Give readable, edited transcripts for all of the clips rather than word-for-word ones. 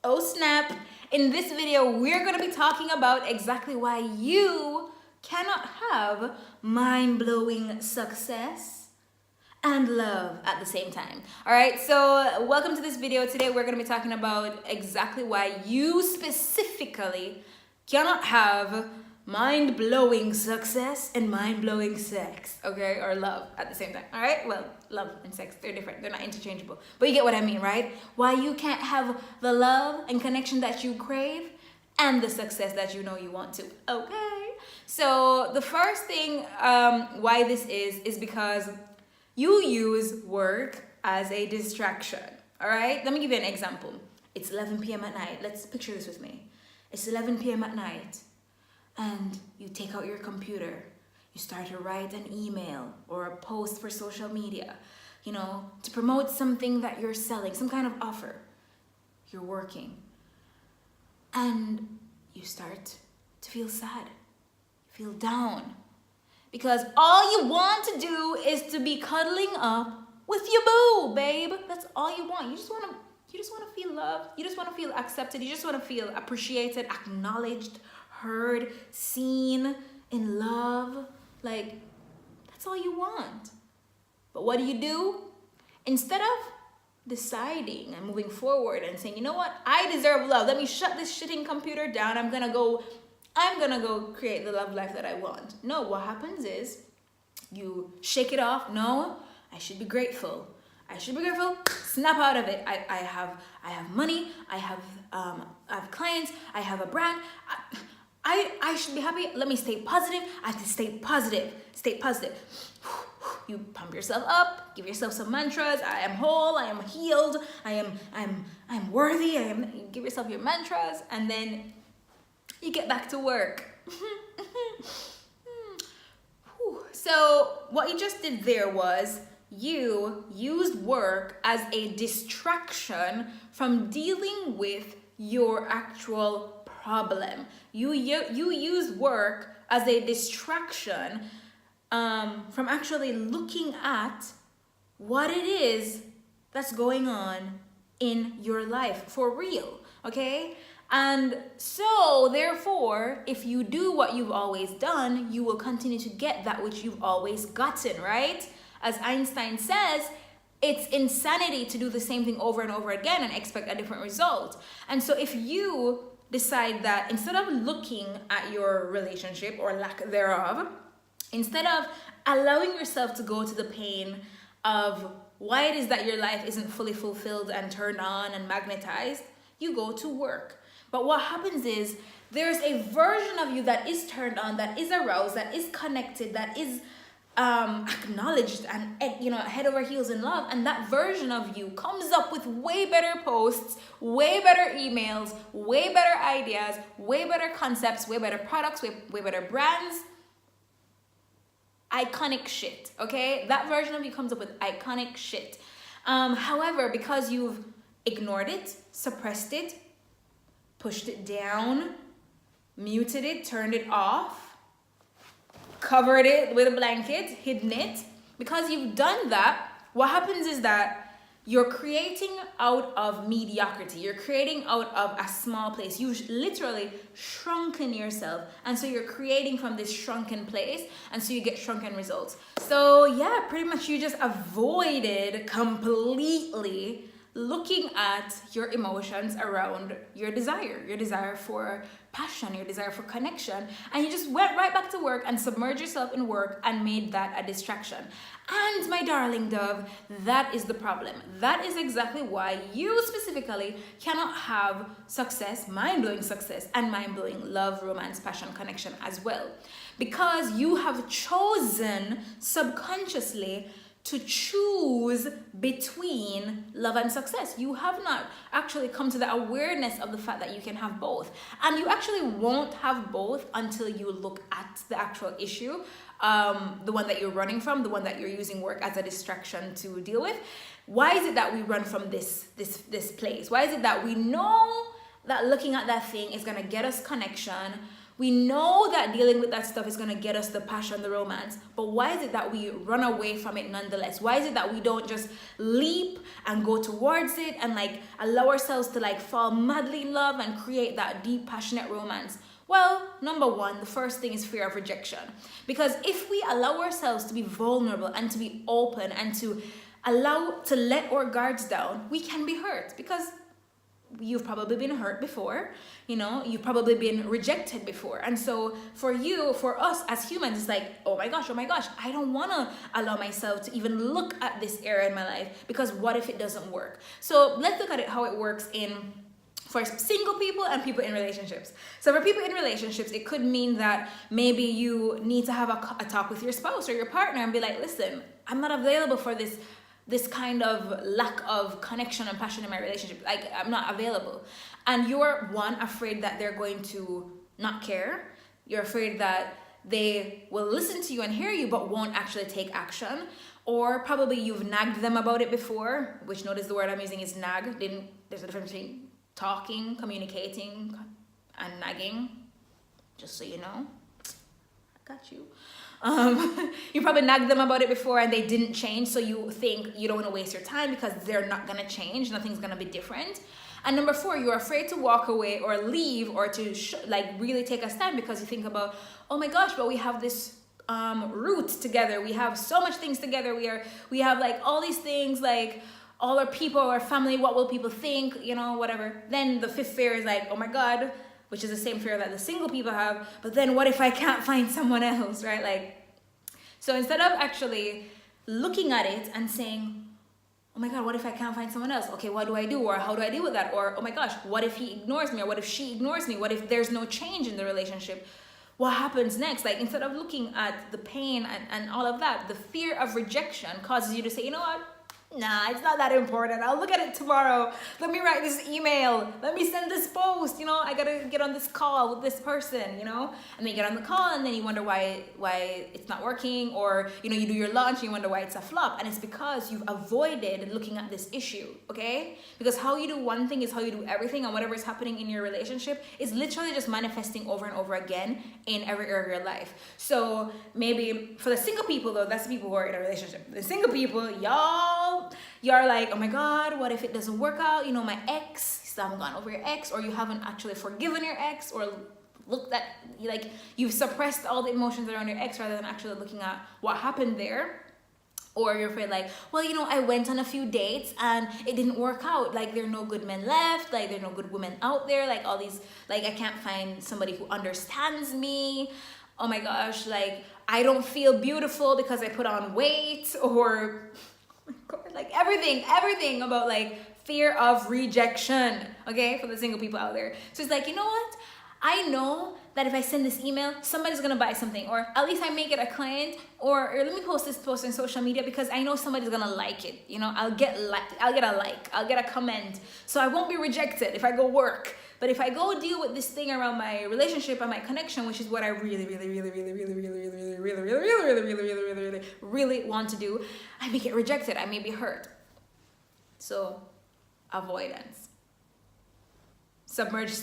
Oh snap! In this video, we're going to be talking about exactly why you cannot have mind-blowing success and love at the same time. All right, so welcome to this video. Today, we're going to be talking about exactly why you specifically cannot have mind-blowing success and mind-blowing sex, okay, or love at the same time. All right, well, love and sex, they're different, they're not interchangeable, but you get what I mean, right? Why you can't have the love and connection that you crave and the success that you know you want to. Okay, so the first thing why this is because you use work as a distraction. All right, let me give you an example. It's 11 p.m. at night. Let's picture this with me. It's 11 p.m. at night and you take out your computer. You start to write an email or a post for social media, you know, to promote something that you're selling, some kind of offer. You're working and you start to feel sad, feel down, because all you want to do is to be cuddling up with your boo, babe. That's all you want. You just want to feel loved. You just want to feel accepted. You just want to feel appreciated, acknowledged, heard, seen, in love. Like, that's all you want. But what do? Instead of deciding and moving forward and saying, you know what, I deserve love. Let me shut this shitting computer down. I'm gonna go create the love life that I want. No, what happens is you shake it off. No, I should be grateful. Snap out of it. I have money. I have clients. I have a brand. I should be happy. Let me stay positive. I have to stay positive. Stay positive. You pump yourself up. Give yourself some mantras. I am whole. I am healed. I'm worthy. You give yourself your mantras, and then you get back to work. So what you just did there was you used work as a distraction from dealing with your actual problem. You use work as a distraction from actually looking at what it is that's going on in your life for real, okay? And so therefore, if you do what you've always done, you will continue to get that which you've always gotten, right? As Einstein says, it's insanity to do the same thing over and over again and expect a different result. And so if you decide that instead of looking at your relationship or lack thereof, instead of allowing yourself to go to the pain of why it is that your life isn't fully fulfilled and turned on and magnetized, you go to work. But what happens is there's a version of you that is turned on, that is aroused, that is connected, that is acknowledged and, you know, head over heels in love, and that version of you comes up with way better posts, way better emails, way better ideas, way better concepts, way better products, way better brands, iconic shit. Okay, that version of you comes up with iconic shit. However, because you've ignored it, suppressed it, pushed it down, muted it, turned it off, covered it with a blanket, hidden it, because you've done that, what happens is that you're creating out of mediocrity. You're creating out of a small place. You've literally shrunken yourself. And so you're creating from this shrunken place. And so you get shrunken results. So yeah, pretty much you just avoided completely looking at your emotions around your desire for passion, your desire for connection, and you just went right back to work and submerged yourself in work and made that a distraction. And my darling dove, that is the problem. That is exactly why you specifically cannot have success, mind-blowing success, and mind-blowing love, romance, passion, connection as well. Because you have chosen subconsciously to choose between love and success. You have not actually come to the awareness of the fact that you can have both. And you actually won't have both until you look at the actual issue, the one that you're running from, the one that you're using work as a distraction to deal with. Why is it that we run from this place? Why is it that we know that looking at that thing is gonna get us connection? We know that dealing with that stuff is going to get us the passion, the romance, but why is it that we run away from it nonetheless? Why is it that we don't just leap and go towards it and like allow ourselves to like fall madly in love and create that deep, passionate romance? Well, number one, the first thing is fear of rejection. Because if we allow ourselves to be vulnerable and to be open and to let our guards down, we can be hurt, because you've probably been hurt before, you've probably been rejected before. And so for us as humans, it's like, oh my gosh, I don't want to allow myself to even look at this area in my life, because what if it doesn't work? So let's look at it how it works for single people and people in relationships. So for people in relationships, it could mean that maybe you need to have a talk with your spouse or your partner and be like, listen, I'm not available for this kind of lack of connection and passion in my relationship. Like, I'm not available. And you're afraid that they're going to not care. You're afraid that they will listen to you and hear you, but won't actually take action. Or probably you've nagged them about it before, which, notice the word I'm using is nag. There's a difference between talking, communicating, and nagging. Just so you know. I got you. You probably nagged them about it before and they didn't change, so you think you don't want to waste your time because they're not going to change, nothing's going to be different. And number 4, you're afraid to walk away or leave or to really take a stand, because you think about, oh my gosh, but we have this root together, we have so much things together, we have like all these things, like all our people, our family, what will people think, whatever. Then the 5th fear is like, oh my God, which is the same fear that the single people have, but then what if I can't find someone else, right? Like, so instead of actually looking at it and saying, oh my God, what if I can't find someone else? Okay, what do I do? Or how do I deal with that? Or, oh my gosh, what if he ignores me? Or what if she ignores me? What if there's no change in the relationship? What happens next? Like, instead of looking at the pain and all of that, the fear of rejection causes you to say, you know what? Nah, it's not that important. I'll look at it tomorrow. Let me write this email. Let me send this post. I gotta get on this call with this person, And then you get on the call and then you wonder why it's not working, or, you do your launch and you wonder why it's a flop. And it's because you've avoided looking at this issue, okay? Because how you do one thing is how you do everything, and whatever is happening in your relationship is literally just manifesting over and over again in every area of your life. So maybe for the single people, though, that's the people who are in a relationship. The single people, you're like, oh my God, what if it doesn't work out? My ex, you still haven't gone over your ex, or you haven't actually forgiven your ex, or looked at, like, you've suppressed all the emotions around your ex rather than actually looking at what happened there. Or you're afraid, like, well, I went on a few dates and it didn't work out. Like, there are no good men left. Like, there are no good women out there. Like, all these, like, I can't find somebody who understands me. Oh my gosh, like, I don't feel beautiful because I put on weight, or... like everything about like fear of rejection, okay, for the single people out there. So it's like, you know what? I know that if I send this email, somebody's gonna buy something, or at least I make it a client, or let me post this post on social media because I know somebody's gonna like it. I'll get a like, I'll get a comment, so I won't be rejected if I go work. But if I go deal with this thing around my relationship and my connection, which is what I really want to do, I may get rejected. I may be hurt. So, avoidance. Submerges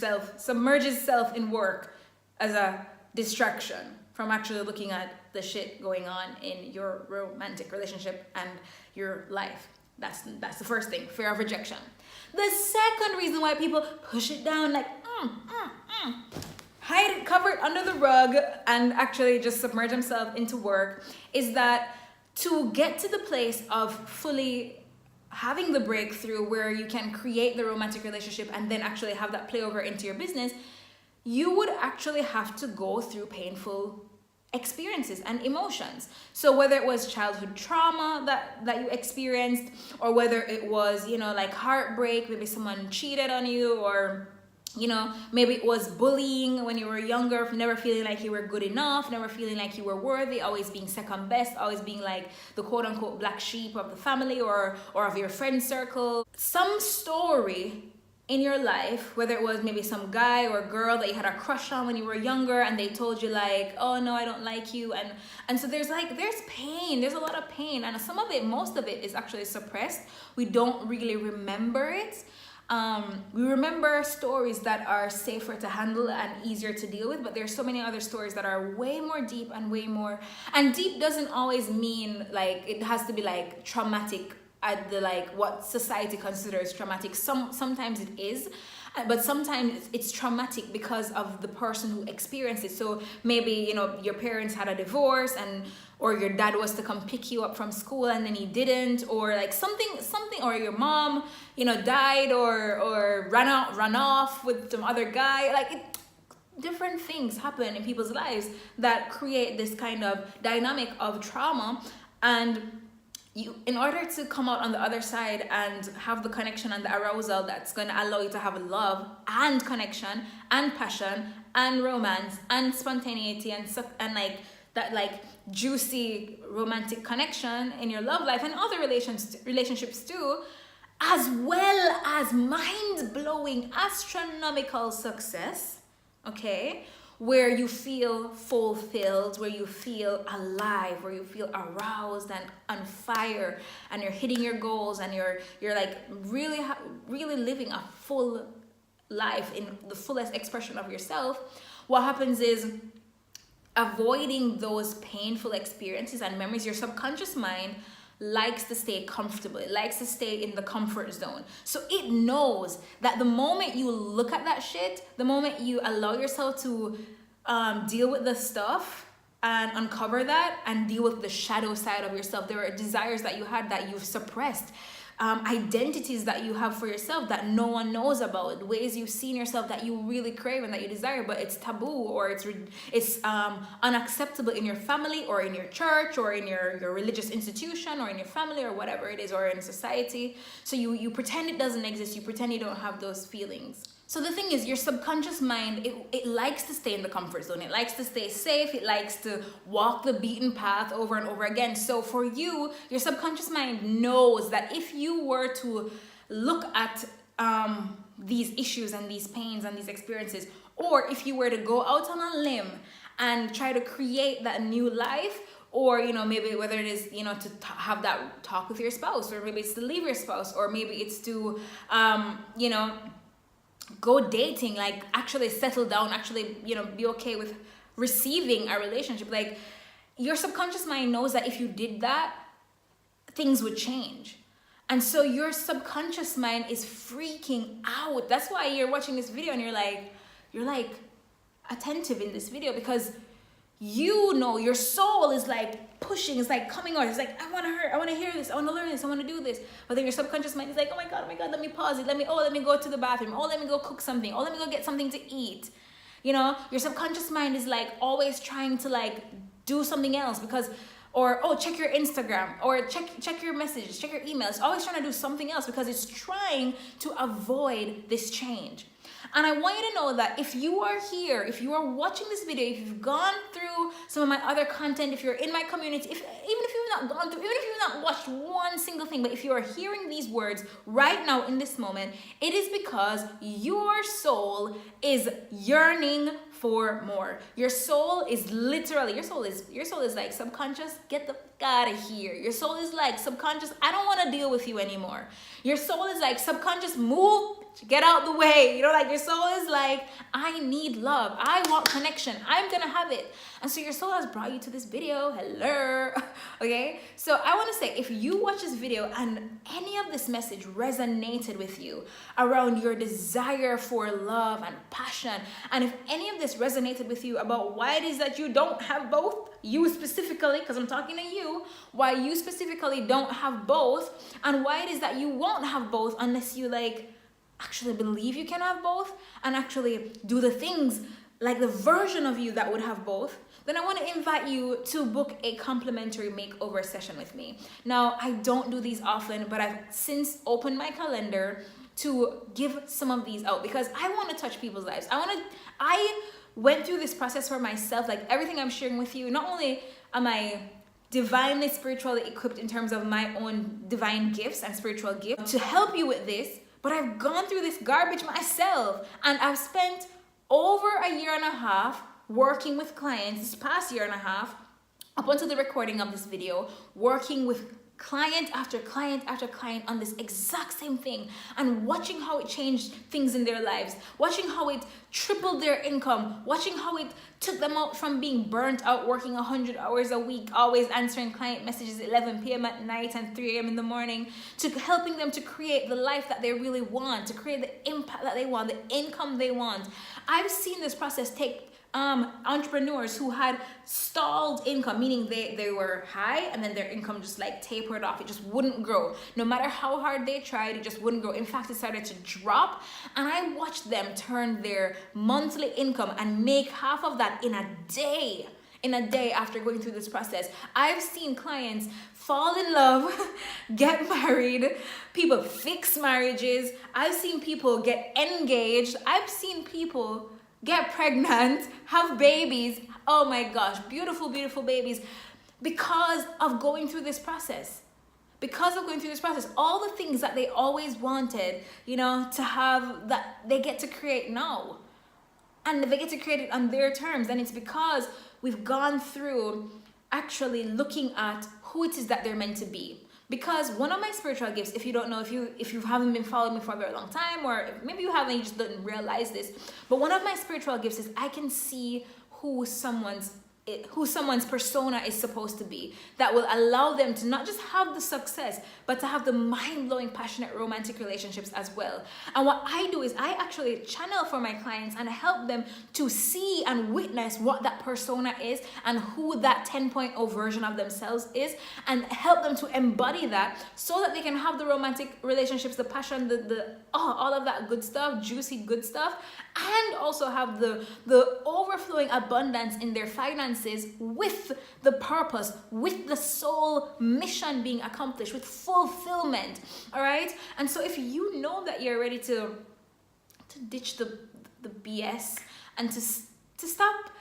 self in work as a distraction from actually looking at the shit going on in your romantic relationship and your life. That's the first thing, fear of rejection. The second reason why people push it down, like, hide it, cover it under the rug, and actually just submerge themselves into work, is that to get to the place of fully having the breakthrough where you can create the romantic relationship and then actually have that play over into your business, you would actually have to go through painful experiences and emotions. So whether it was childhood trauma that you experienced, or whether it was, like heartbreak, maybe someone cheated on you, or, maybe it was bullying when you were younger, never feeling like you were good enough, never feeling like you were worthy, always being second best, always being like the quote unquote black sheep of the family or of your friend circle. Some story in your life, whether it was maybe some guy or girl that you had a crush on when you were younger and they told you like, oh no, I don't like you, and so there's pain, there's a lot of pain, and most of it is actually suppressed. We don't really remember it, We remember stories that are safer to handle and easier to deal with, but there's so many other stories that are way more deep and way more, and deep doesn't always mean like it has to be like traumatic at the like what society considers traumatic. Sometimes it is, but sometimes it's traumatic because of the person who experienced it. So maybe, you know, your parents had a divorce, and or your dad was to come pick you up from school and then he didn't, or like something, or your mom, you know, died or run off with some other guy. Like different things happen in people's lives that create this kind of dynamic of trauma, and you, in order to come out on the other side and have the connection and the arousal that's going to allow you to have love and connection and passion and romance and spontaneity and like that like juicy romantic connection in your love life and other relationships too, as well as mind-blowing astronomical success, okay, where you feel fulfilled, where you feel alive, where you feel aroused and on fire, and you're hitting your goals, and you're like really living a full life in the fullest expression of yourself. What happens is, avoiding those painful experiences and memories, your subconscious mind likes to stay comfortable. It likes to stay in the comfort zone. So it knows that the moment you look at that shit, the moment you allow yourself to deal with the stuff and uncover that and deal with the shadow side of yourself, there are desires that you had that you've suppressed, identities that you have for yourself that no one knows about, ways you've seen yourself that you really crave and that you desire, but it's taboo, or it's unacceptable in your family or in your church or in your religious institution or in your family or whatever it is, or in society. So you pretend it doesn't exist. You pretend you don't have those feelings. So the thing is, your subconscious mind, it likes to stay in the comfort zone. It likes to stay safe. It likes to walk the beaten path over and over again. So for you, your subconscious mind knows that if you were to look at these issues and these pains and these experiences, or if you were to go out on a limb and try to create that new life, or, you know, maybe whether it is, you know, to have that talk with your spouse, or maybe it's to leave your spouse, or maybe it's to, you know, go dating, like actually settle down, actually, you know, be okay with receiving a relationship. Like, your subconscious mind knows that if you did that, things would change. And so your subconscious mind is freaking out. That's why you're watching this video and you're like attentive in this video, because you know your soul is like pushing, it's like coming out, it's like, I want to hear this, I want to learn this, I want to do this. But then your subconscious mind is like, oh my god, let me pause it, let me go to the bathroom, let me go cook something, let me go get something to eat. You know, your subconscious mind is like always trying to like do something else, because, or check your Instagram, or check your messages, check your emails. It's always trying to do something else because it's trying to avoid this change. And I want you to know that if you are here, if you are watching this video, if you've gone through some of my other content, if you're in my community, even if you've not gone through, even if you've not watched one single thing, but if you are hearing these words right now in this moment, it is because your soul is yearning for more. Your soul is literally, your soul is like, subconscious, get the fuck out of here. Your soul is like, subconscious, I don't want to deal with you anymore. Your soul is like, subconscious, move, get out the way. You know, like, your soul is like, I need love, I want connection, I'm gonna have it. And so your soul has brought you to this video. Hello. Okay, so I want to say, if you watch this video and any of this message resonated with you around your desire for love and passion, and if any of this resonated with you about why it is that you don't have both, you specifically, because I'm talking to you, why you specifically don't have both, and why it is that you won't have both unless you like actually believe you can have both and actually do the things like the version of you that would have both, then I want to invite you to book a complimentary makeover session with me. Now, I don't do these often, but I've since opened my calendar to give some of these out because I want to touch people's lives. I went through this process for myself. Like, everything I'm sharing with you, not only am I divinely spiritually equipped in terms of my own divine gifts and spiritual gifts to help you with this, but I've gone through this garbage myself, and I've spent over a year and a half working with clients, this past year and a half, up until the recording of this video, working with client after client after client on this exact same thing, and watching how it changed things in their lives, watching how it tripled their income, watching how it took them out from being burnt out working 100 hours a week, always answering client messages 11 p.m. at night and 3 a.m. in the morning, to helping them to create the life that they really want, to create the impact that they want, the income they want. I've seen this process take entrepreneurs who had stalled income, meaning they were high and then their income just like tapered off. It just wouldn't grow. No matter how hard they tried, it just wouldn't grow. In fact, it started to drop, and I watched them turn their monthly income and make half of that in a day. After going through this process. I've seen clients fall in love, get married, people fix marriages. I've seen people get engaged. I've seen people get pregnant, have babies. Oh my gosh, beautiful, beautiful babies, because of going through this process. All the things that they always wanted, to have, that they get to create now. And they get to create it on their terms. And it's because we've gone through actually looking at who it is that they're meant to be. Because one of my spiritual gifts, if you don't know, if you haven't been following me for a very long time, or maybe you haven't, you just didn't realize this, but one of my spiritual gifts is I can see who someone's persona is supposed to be, that will allow them to not just have the success, but to have the mind-blowing, passionate, romantic relationships as well. And what I do is I actually channel for my clients and help them to see and witness what that persona is and who that 10.0 version of themselves is, and help them to embody that so that they can have the romantic relationships, the passion, all of that good stuff, juicy good stuff, and also have the overflowing abundance in their finances, with the purpose, with the soul mission being accomplished, with fulfillment. All right. And so if you know that you're ready to ditch the BS and to stop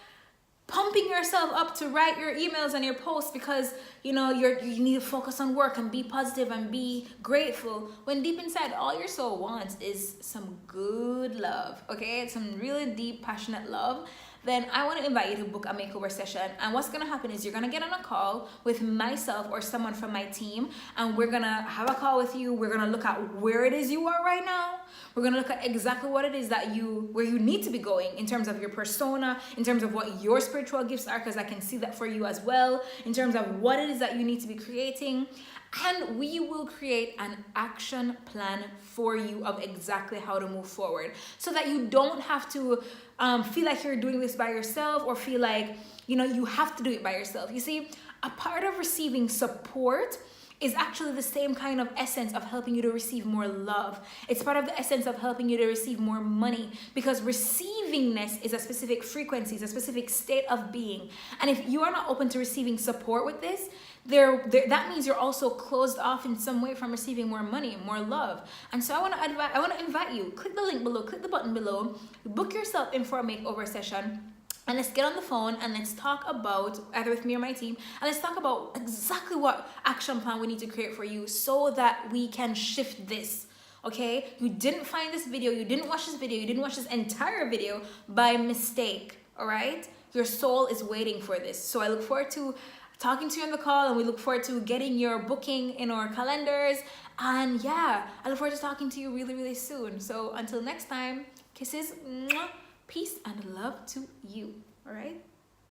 pumping yourself up to write your emails and your posts because you need to focus on work and be positive and be grateful, when deep inside all your soul wants is some good love, okay, some really deep, passionate love, then I want to invite you to book a makeover session. And what's going to happen is you're going to get on a call with myself or someone from my team, and we're going to have a call with you. We're going to look at where it is you are right now. We're going to look at exactly what it is where you need to be going in terms of your persona, in terms of what your spiritual gifts are, because I can see that for you as well, in terms of what it is that you need to be creating. And we will create an action plan for you of exactly how to move forward, so that you don't have to feel like you're doing this by yourself, or feel like, you have to do it by yourself. You see, a part of receiving support is actually the same kind of essence of helping you to receive more love. It's part of the essence of helping you to receive more money, because receivingness is a specific frequency, it's a specific state of being. And if you are not open to receiving support with this, that means you're also closed off in some way from receiving more money, more love. And so I want to invite you, click the link below, click the button below, book yourself in for a makeover session. And let's get on the phone and let's talk about, either with me or my team, and let's talk about exactly what action plan we need to create for you so that we can shift this. Okay? You didn't find this video, you didn't watch this video, you didn't watch this entire video by mistake. All right? Your soul is waiting for this. So I look forward to talking to you on the call, and we look forward to getting your booking in our calendars. And yeah, I look forward to talking to you really, really soon. So until next time, kisses, mwah, peace and love to you. All right?